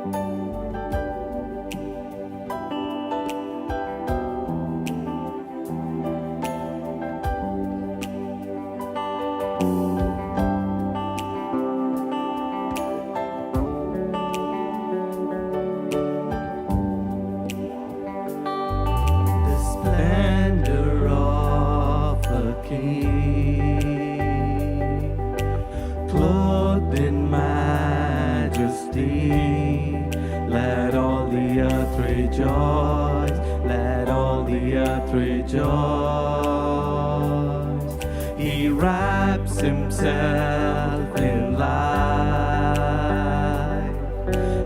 The splendor of a king, clothed in majesty. Let all the earth rejoice, let all the earth rejoice. He wraps himself in light,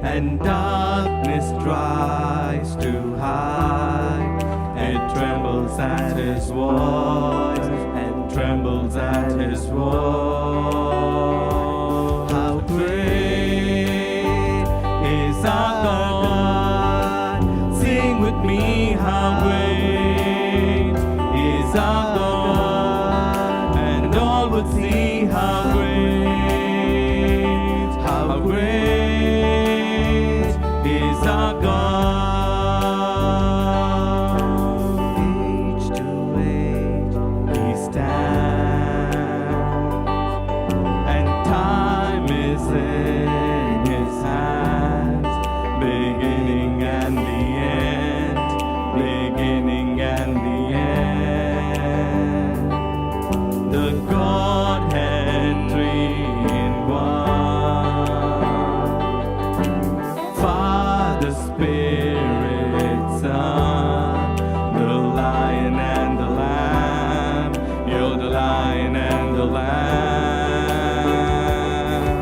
and darkness tries to hide. It trembles at his voice, and trembles at his voice. How great is our God? Sing with me, how great is our God? And all would see how great is our God. Age to age he stands, and time is in his hands. Beginning and the end, beginning and the end. The Godhead three in one. Father, Spirit, Son, the Lion and the Lamb. You're the Lion and the Lamb.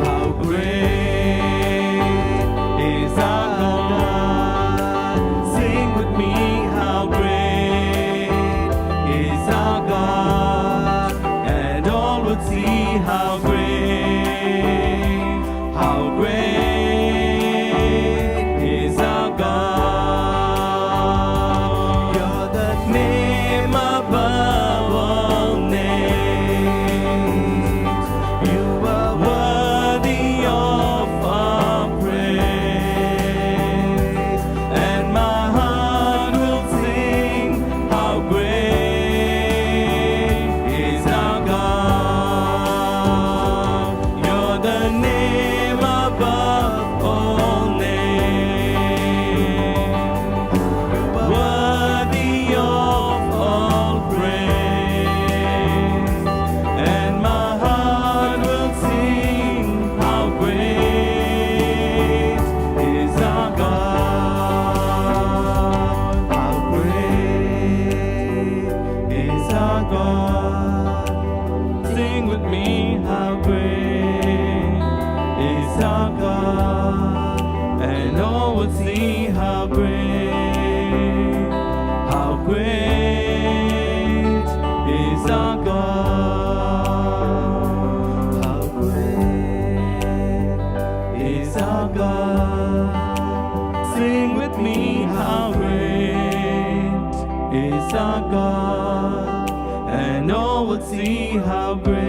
How great is our God? Sing with me, how great is our God? And all would see how great is our God. You're the name above all names. You are worthy of our praise, and my heart will sing how great is our God. You're the name above all names, worthy of all praise, and my heart will sing how great is our God. How great is our God? Sing with me, how great is our God? And all would see how great is our God. How great is our God? Sing with me, how great is our God? And all would see how great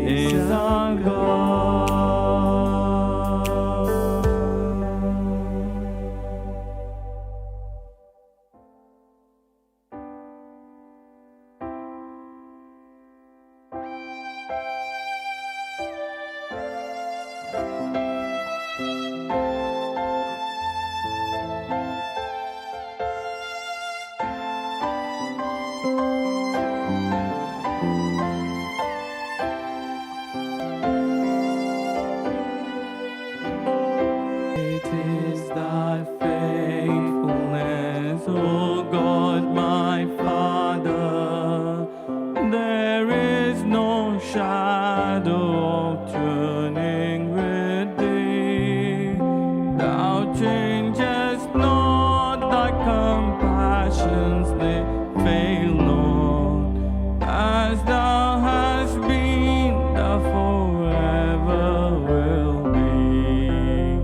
is our God. Great is thy faithfulness, O God my Father. There is no shadow of turning with thee. Thou changest not, thy compassions they fail not. As thou hast been, thou forever will be.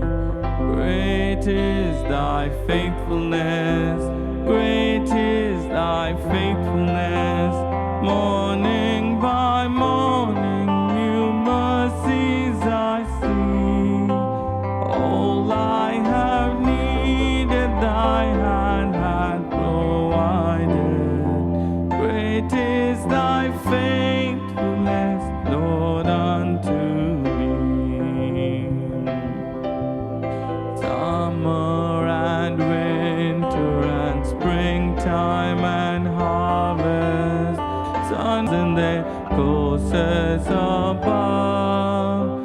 Great is thy faithfulness, great is thy faithfulness. Morning by morning new mercies waters above,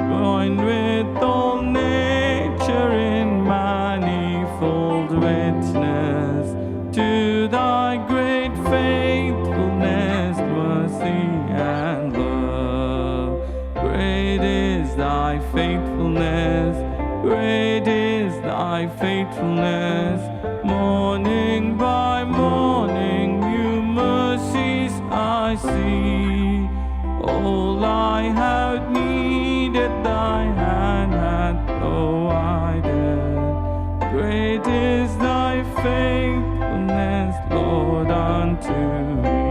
join with all nature in manifold witness to thy great faithfulness, mercy and love. Great is thy faithfulness, great is thy faithfulness. Morning by morning new mercies I see. All I have needed thy hand hath provided. Great is thy faithfulness, Lord, unto me.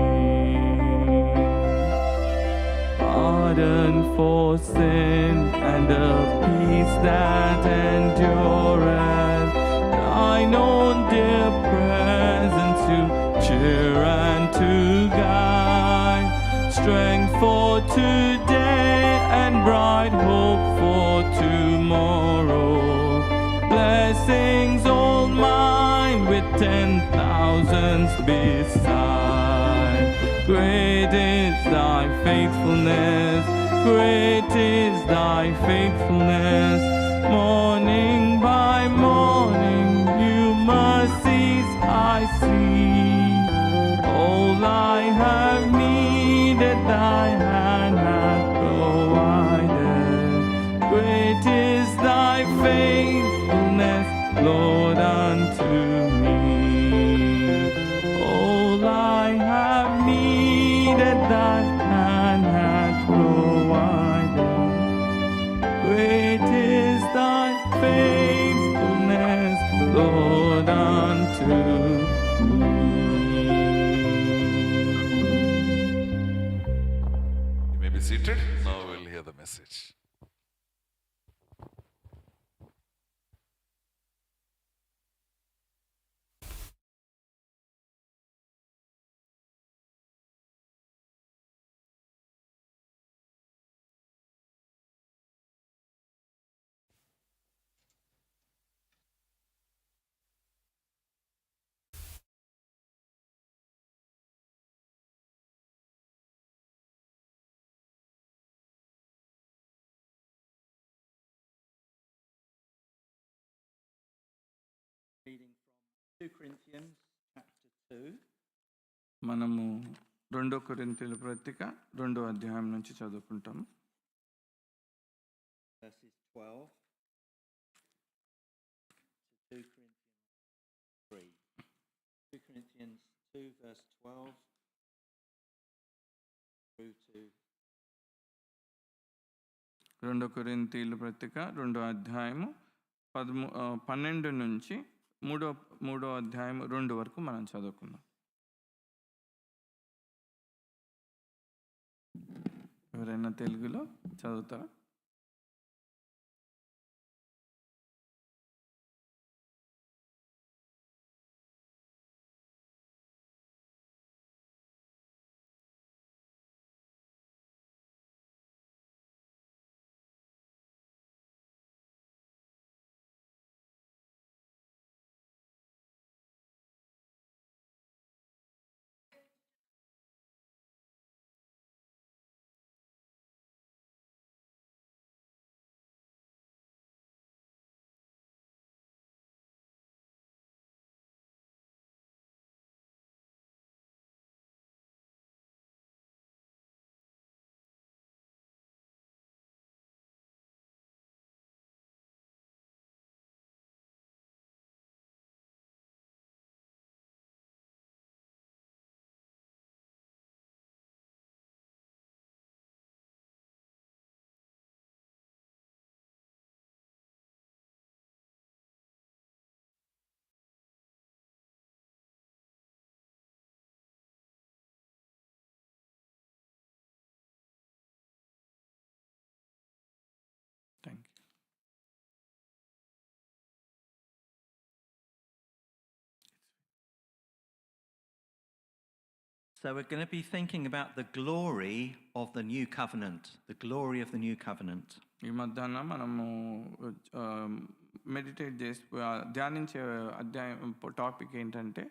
Pardon for sin and a peace that endureth, thine own dear presence to cheer and to guide, strength for today and bright hope for tomorrow, blessings all mine with 10,000s beside. Great is thy faithfulness, great is thy faithfulness. Morning by morning new mercies I see. All I have needed thy hand hath provided. Great is thy faithfulness, Lord, unto me. All I have needed thy hand hath provided. Great is thy faithfulness, Lord, unto me. You may be seated. Now we'll hear the message. Reading from 2 Corinthians chapter 2. మనము 2 కొరింథీయుల పత్రిక 2వ అధ్యాయం నుంచి చదువుకుంటాము. Verses 12 to 2 Corinthians 3. 2 Corinthians 2 verse 12 through to 2 కొరింథీయుల పత్రిక 2వ అధ్యాయము 12 నుంచి 3వ అధ్యాయం 2 వరకు మనం చదువుకుందాం. ఎవరైనా తెలుగులో చదువుతారా? Thank you. So we're going to be thinking about the glory of the new covenant, the glory of the new covenant. ఈ మధ్యాహ్నం మనము మెడిటేట్ చేసి ధ్యానించే అధ్యాయం టాపిక్ ఏంటంటే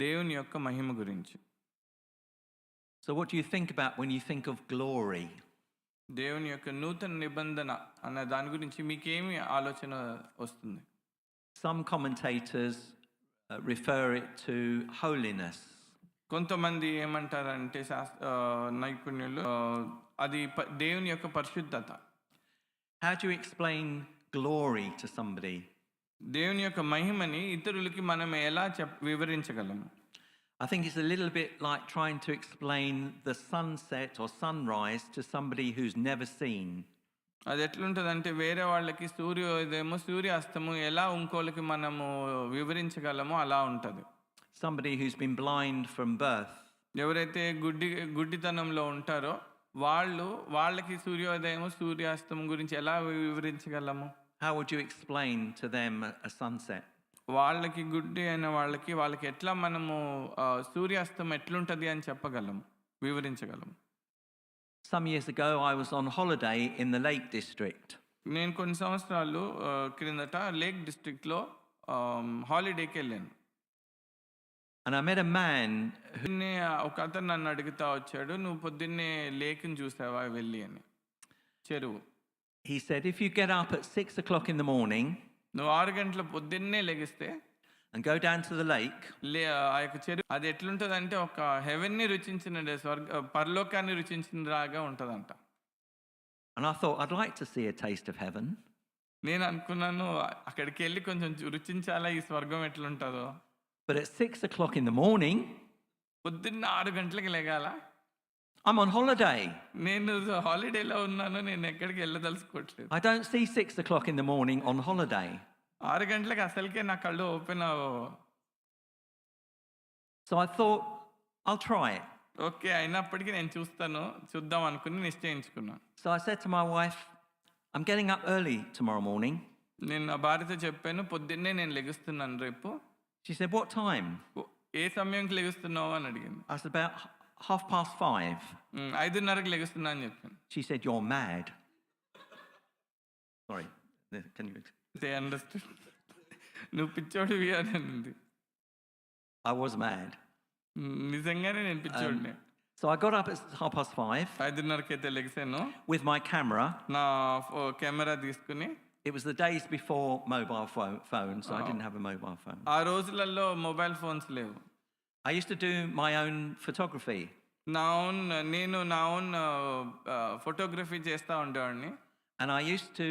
దేవుని యొక్క మహిమ గురించి. So, what do you think about when you think of glory? దేవుని యొక్క నూతన నిబంధన అన్న దాని గురించి మీకేమి ఆలోచన వస్తుంది? Some commentators refer it to holiness. కొంతమంది ఏమంటారంటే నైపుణ్యులు అది దేవుని యొక్క పరిశుద్ధత. How do you explain glory to somebody? దేవుని యొక్క మహిమని ఇతరులకి మనం ఎలా వివరించగలము? I think it's a little bit like trying to explain the sunset or sunrise to somebody who's never seen. అది ఎట్లుంటుందంటే వేరే వాళ్ళకి సూర్యోదయము సూర్యాస్తము ఎలా ఇంకోళ్ళకి మనము వివరించగలమో అలా ఉంటుంది. Somebody who's been blind from birth. ఎవరైతే గుడ్డితనంలో ఉంటారో వాళ్ళకి సూర్యోదయము సూర్యాస్తమం గురించి ఎలా వివరించగలము? How would you explain to them a sunset? వాళ్ళకి గుడ్డి అయిన వాళ్ళకి ఎట్లా మనము సూర్యాస్తం ఎట్లుంటది అని చెప్పగలము, వివరించగలము. Some years ago I was on holiday in the Lake District. నేను కొన్ని సంవత్సరాలు క్రిందట లేక్ డిస్ట్రిక్ట్లో హాలిడేకి వెళ్ళాను. And I met a man ఒక అతను నన్ను అడుగుతా వచ్చాడు, నువ్వు పొద్దున్నే లేక్ని చూసావా వెళ్ళి అని, చెరువు. He said, if you get up at 6 o'clock in the morning నువ్వు 6 గంటల పొద్దున్నే లెగిస్తే and go down to the lake, ఆ యొక్క చెరువు అది ఎట్లుంటుంది అంటే ఒక హెవెన్ని రుచించిన పరలోకాన్ని రుచించినలాగా ఉంటుందంట. and I thought I'd like to see a taste of heaven. నేను అనుకున్నాను అక్కడికి వెళ్ళి కొంచెం రుచించాలా ఈ స్వర్గం ఎట్లుంటుందో. But at 6 o'clock in the morning, పొద్దున్న 6 గంటలకి లెగాల, I'm on holiday. నేను హాలిడేలో ఉన్నాను, నేను ఎక్కడికి వెళ్ళదలుచుకోవట్లేదు. I don't see 6 o'clock in the morning on holiday. 6 గంటలకు అసలుకే నా కళ్ళు ఓపెన్ అవ్వవు. So I thought I'll try it. Okay, అయినప్పటికీ నేను చూద్దాం అనుకుని నిశ్చయించుకున్నాను. So I said to my wife, I'm getting up early tomorrow morning. నేను నా భార్యతో చెప్పాను, పొద్దున్నే నేను లెగుస్తున్నాను రేపు. She said, what time? ఏ సమయంకి లెగుస్తున్నావు అని అడిగింది. I said, about 5:30. 5:30కి లెగుస్తున్నా అని చెప్పాను. She said, you're mad. Sorry, can you? They understood. నువ్వు పిచ్చోడివి అని అంది. I was mad. నిజంగానే నేను పిచ్చోడిని. So I got up at 5:30. 5:30కి అయితే లెగిసాను with my camera. నా కెమెరా తీసుకుని. It was the days before mobile phone, so I didn't have a mobile phone. ఆ రోజులలో మొబైల్ ఫోన్స్ లేవు. I used to do my own photography. నేను నా own photography చేస్తూ ఉండేవాడిని. And I used to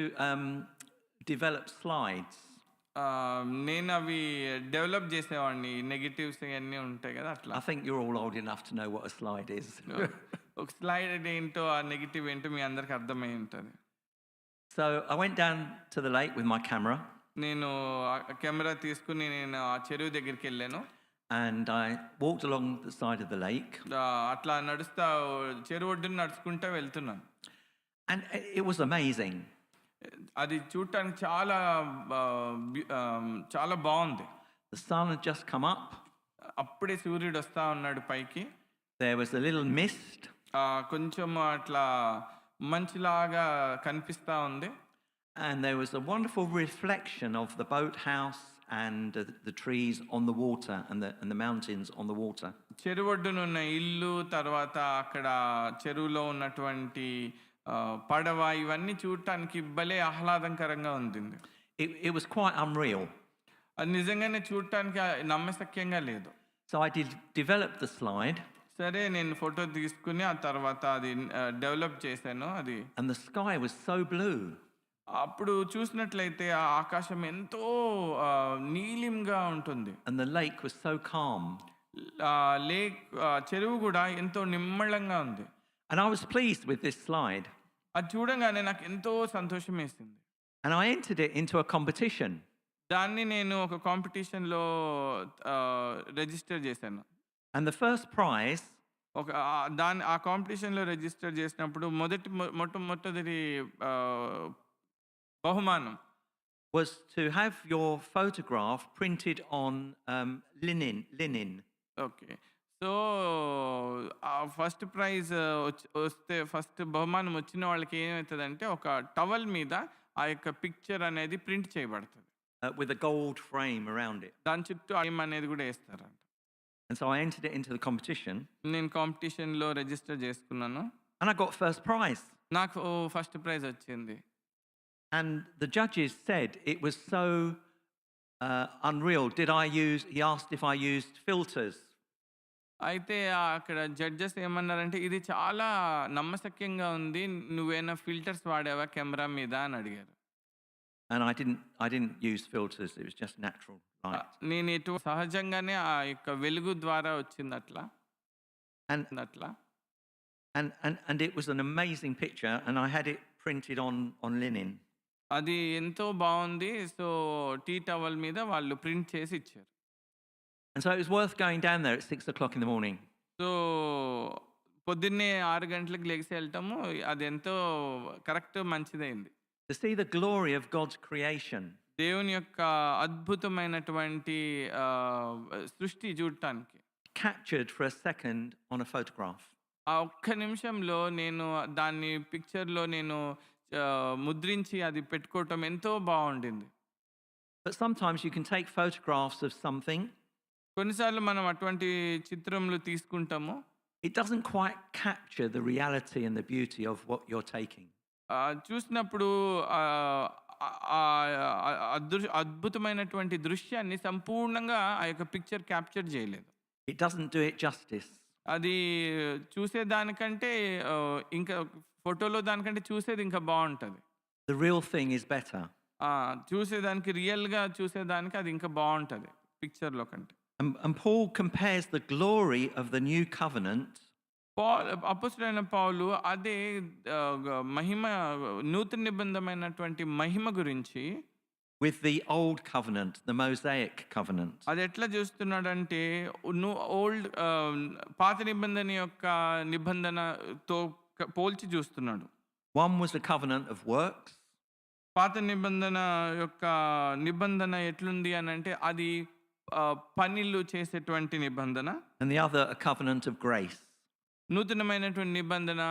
develop slides. నేను అవి develop చేసేవాడిని, నెగిటివ్స్ అన్నీ ఉంటాయి కదా అట్లా. I think you're all old enough to know what a slide is. ఒక స్లైడ్ ఏంటో ఆ నెగిటివ్ ఏంటో మీ అందరికి అర్థమై ఉంటుంది. So I went down to the lake with my camera. నేను కెమెరా తీసుకుని నేను ఆ చెరువు దగ్గరికి వెళ్ళాను. And I walked along the side of the lake. అట్లా నడుస్తా చెరువు ఒడ్డున నడుచుకుంటూ వెళ్తున్నాను. And it was amazing. అది చూడటానికి చాలా బాగుంది. The sun had just come up. అప్పుడే సూర్యుడు వస్తా ఉన్నాడు పైకి. There was a little mist. కొంచెం అట్లా మంచులాగా కనిపిస్తా ఉంది. And there was a wonderful reflection of the boathouse and the trees on the water and the mountains on the water. చెరువు ఒడ్డునున్న ఇల్లు, తర్వాత అక్కడ చెరువులో ఉన్నటువంటి పడవ, ఇవన్నీ చూడటానికి భలే ఆహ్లాదకరంగా ఉంటుంది. It was quite unreal. అది నిజంగానే చూడటానికి నమ్మశక్యంగా లేదు. So I developed the slide. సరే, నేను ఫోటో తీసుకుని ఆ తర్వాత అది డెవలప్ చేశాను. అది and the sky was so blue. అప్పుడు చూసినట్లయితే ఆ ఆకాశం ఎంతో నీలింగా ఉంటుంది. And the lake was so calm. Lake చెరువు కూడా ఎంతో నిమ్మళంగా ఉంది. And I was pleased with this slide. అది చూడంగానే నాకు ఎంతో సంతోషం వేసింది. And I entered it into a competition. దాన్ని నేను ఒక కాంపిటీషన్లో రిజిస్టర్ చేశాను. And the first prize ఆ కాంపిటీషన్లో రిజిస్టర్ చేసినప్పుడు మొట్టమొదటి బహుమానం was to have your photograph printed on linen. Okay, so first prize వస్తే ఫస్ట్ బహుమానం వచ్చిన వాళ్ళకి ఏమవుతుందంటే ఒక టవల్ మీద ఆ యొక్క పిక్చర్ అనేది ప్రింట్ చేయబడుతుంది. With a gold frame around it. దాని చుట్టూ ఫ్రేమ్ అనేది కూడా వేస్తారంట. And so I entered it into the competition నేను కాంపిటీషన్లో రిజిస్టర్ చేసుకున్నాను. and I got first prize. నాకు ఫస్ట్ ప్రైజ్ వచ్చింది. And the judges said it was so unreal. He asked if I used filters. అయితే అక్కడ judges ఏమన్నారంటే, ఇది చాలా నమ్మశక్యంగా ఉంది, నువ్వేమైనా ఫిల్టర్స్ వాడావా కెమెరా మీద అని అడిగారు. And I didn't use filters. It was just natural light. నేను సహజంగానే ఆ యొక్క వెలుగు ద్వారా వచ్చింది అట్లా. And and it was an amazing picture, and I had it printed on linen. అది ఎంతో బాగుంది. సో టీ టవల్ మీద వాళ్ళు ప్రింట్ చేసి ఇచ్చారు. And so it was worth going down there at 6 o'clock in the morning. So పొద్దున్నే 6 గంటలకు లెగిసి వెళ్ళటము అది ఎంతో correct మంచిదైంది. To see the glory of God's creation. దేవుని యొక్క అద్భుతమైనటువంటి సృష్టి చూడటానికి. Captured for a second on a photograph. ఆ ఒక్క నిమిషంలో నేను దాన్ని పిక్చర్లో నేను ముద్రించి అది పెట్టుకోవటం ఎంతో బాగుండింది. But sometimes you can take photographs of something. కొన్నిసార్లు మనం అటువంటి చిత్రములు తీసుకుంటాము. It doesn't quite capture the reality and the beauty of what you're taking. చూసినప్పుడు అద్భుతమైనటువంటి దృశ్యాన్ని సంపూర్ణంగా ఆ యొక్క పిక్చర్ క్యాప్చర్ చేయలేదు. It doesn't do it justice. అది చూసేదానికంటే ఇంకా ఫోటోలో దానికంటే చూసేది ఇంకా బాగుంటుంది. The real thing is better. చూసేదానికి రియల్గా చూసేదానికి అది ఇంకా బాగుంటుంది పిక్చర్లో కంటే. And Paul compares the glory of the new covenant. అపొస్తలుడైన పౌలు అదే మహిమ నూతన నిబంధనమైనటువంటి మహిమ గురించి with the old covenant, the Mosaic covenant. అది ఎట్లా చూస్తున్నాడంటే ఓల్డ్ పాత నిబంధన యొక్క నిబంధనతో పోల్చి చూస్తున్నాడు. One was a covenant of works. పాత నిబంధన యొక్క నిబంధన ఎట్లుంది అని అంటే అది పనులు చేసేటువంటి నిబంధన. And the other a covenant of grace. నూతనమైనటువంటి నిబంధన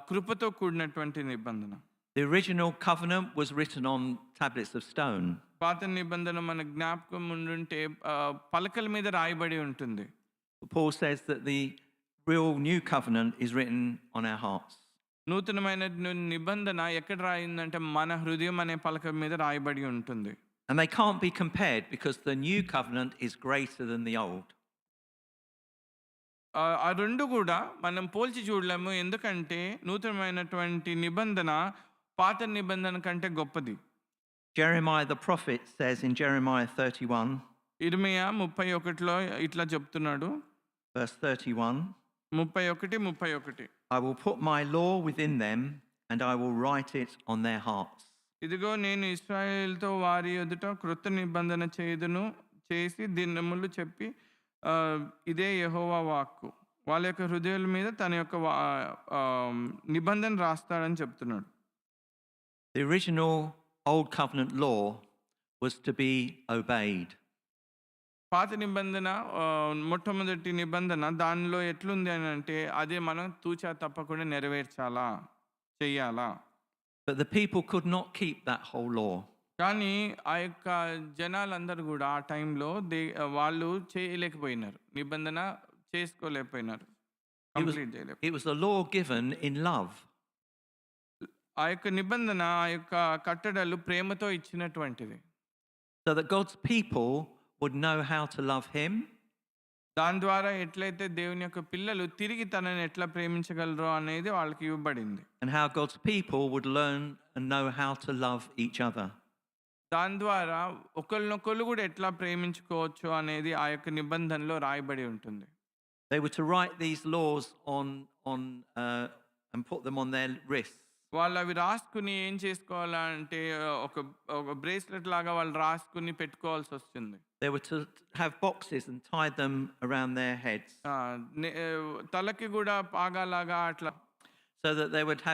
కృపతో కూడినటువంటి నిబంధన. The original covenant was written on tablets of stone. పాత నిబంధన మన జ్ఞాపకం ఉండుంటే పలకల మీద రాయబడి ఉంటుంది. Paul says that the real new covenant is written on our hearts. నూతనమైన నిబంధన ఎక్కడ రాయిందంటే మన హృదయం అనే పలక మీద రాయబడి ఉంటుంది. And they can't be compared because the new covenant is greater than the old. ఆ రెండు కూడా మనం పోల్చి చూడలేము, ఎందుకంటే నూతనమైనటువంటి నిబంధన పాత నిబంధన కంటే గొప్పది. Jeremiah the prophet says in Jeremiah 31, ఇర్మియా 31లో ఇట్లా చెప్తున్నాడు. verse 31, 31. I will put my law within them and I will write it on their hearts. ఇదిగో నేను ఇశ్రాయేలుతో వారి ఎదుట క్రొత్త నిబంధన చేసి దినములు చెప్పి ఇదే యెహోవా వాక్కు, వాళ్ళ యొక్క హృదయాల మీద తన యొక్క నిబంధన రాస్తాడని చెప్తున్నాడు. The original old covenant law was to be obeyed. పాత నిబంధన మొట్టమొదటి నిబంధన దానిలో ఎట్లుంది అని అంటే అదే మనం తూచా తప్పకుండా నెరవేర్చాలా, చెయ్యాలా. But the people could not keep that whole law. కానీ ఆ యొక్క జనాలందరూ కూడా ఆ టైంలో వాళ్ళు చేయలేకపోయినారు, నిబంధన చేసుకోలేకపోయినారు, complete చేయలేకపోయినారు. It was a law given in love. ఆ యొక్క నిబంధన ఆ యొక్క కట్టడలు ప్రేమతో ఇచ్చినటువంటిది. So that God's people would know how to love him. దాని ద్వారా ఎట్లయితే దేవుని యొక్క పిల్లలు తిరిగి తనని ఎట్లా ప్రేమించగలరో అనేది వాళ్ళకి ఇవ్వబడింది. And how God's people would learn and know how to love each other. దాని ద్వారా ఒకరినొకరు కూడా ఎట్లా ప్రేమించుకోవచ్చు అనేది ఆ యొక్క నిబంధనలో రాయబడి ఉంటుంది. They were to write these laws on and put them on their wrists. వాళ్ళు అవి రాసుకుని ఏం చేసుకోవాలంటే ఒక బ్రేస్లెట్ లాగా వాళ్ళు రాసుకుని పెట్టుకోవాల్సి వస్తుంది. They were to have boxes and tie them around their heads. తలకి కూడా పాగాలాగా అట్లా, so that they would have